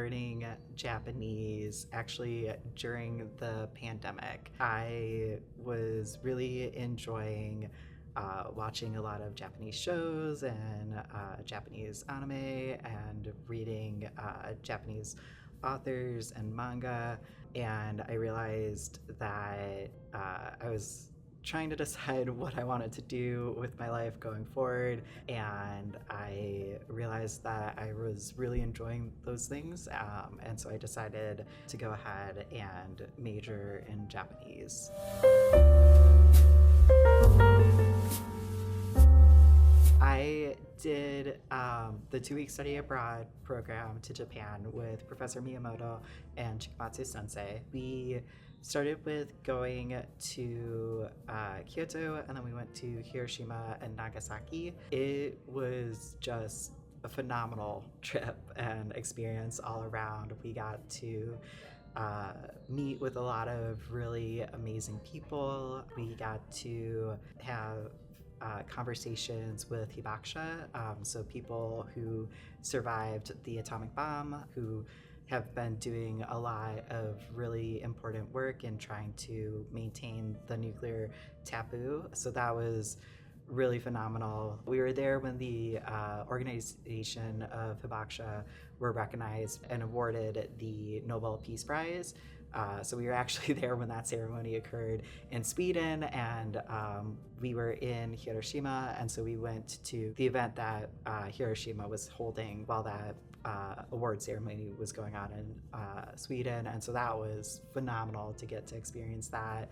learning Japanese actually during the pandemic. I was really enjoying watching a lot of Japanese shows and Japanese anime and reading Japanese authors and manga. And I realized that I was trying to decide what I wanted to do with my life going forward, and I realized that I was really enjoying those things, and so I decided to go ahead and major in Japanese. I did the 2-week study abroad program to Japan with Professor Miyamoto and Chikamatsu Sensei. We started with going to Kyoto, and then we went to Hiroshima and Nagasaki. It was just a phenomenal trip and experience all around. We got to meet with a lot of really amazing people. We got to have conversations with hibakusha, so people who survived the atomic bomb, who have been doing a lot of really important work in trying to maintain the nuclear taboo. So that was really phenomenal. We were there when the organization of hibakusha were recognized and awarded the Nobel Peace Prize. So we were actually there when that ceremony occurred in Sweden, and we were in Hiroshima, and so we went to the event that Hiroshima was holding while that award ceremony was going on in Sweden, and so that was phenomenal to get to experience that.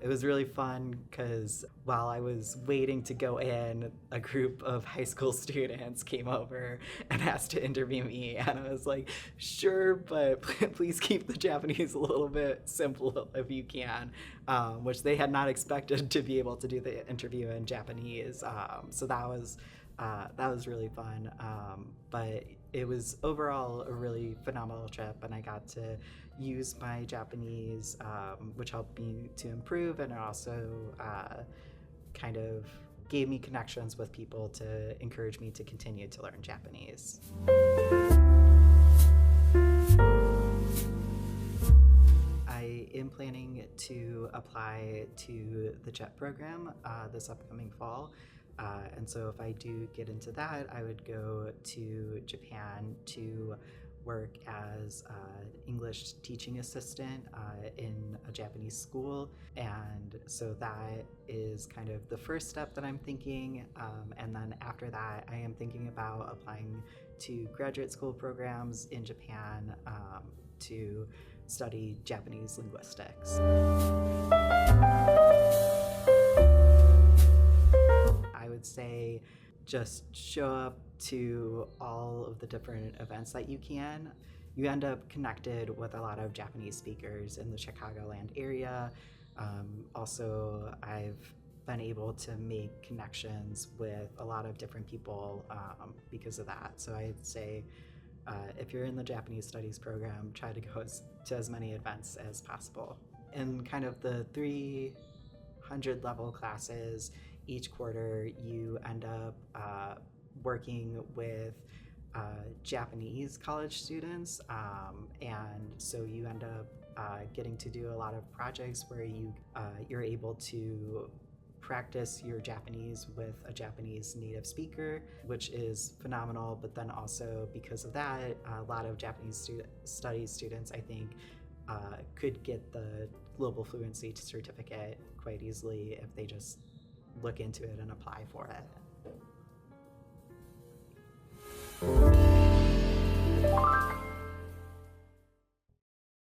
It was really fun because while I was waiting to go in, a group of high school students came over and asked to interview me, and I was like, sure, but please keep the Japanese a little bit simple if you can, which they had not expected to be able to do the interview in Japanese. So that was really fun, but it was overall a really phenomenal trip, and I got to use my Japanese, which helped me to improve, and it also kind of gave me connections with people to encourage me to continue to learn Japanese. I am planning to apply to the JET program this upcoming fall. And so if I do get into that, I would go to Japan to work as an English teaching assistant in a Japanese school. And so that is kind of the first step that I'm thinking. And then after that, I am thinking about applying to graduate school programs in Japan to study Japanese linguistics. I would say just show up to all of the different events that you can. You end up connected with a lot of Japanese speakers in the Chicagoland area. Also, I've been able to make connections with a lot of different people because of that. So I'd say if you're in the Japanese studies program, try to go to as many events as possible. In kind of the 300 level classes, each quarter you end up working with Japanese college students, and so you end up getting to do a lot of projects where you're able to practice your Japanese with a Japanese native speaker, which is phenomenal. But then also because of that, a lot of Japanese studies students, I think, could get the Global Fluency certificate quite easily if they just look into it and apply for it.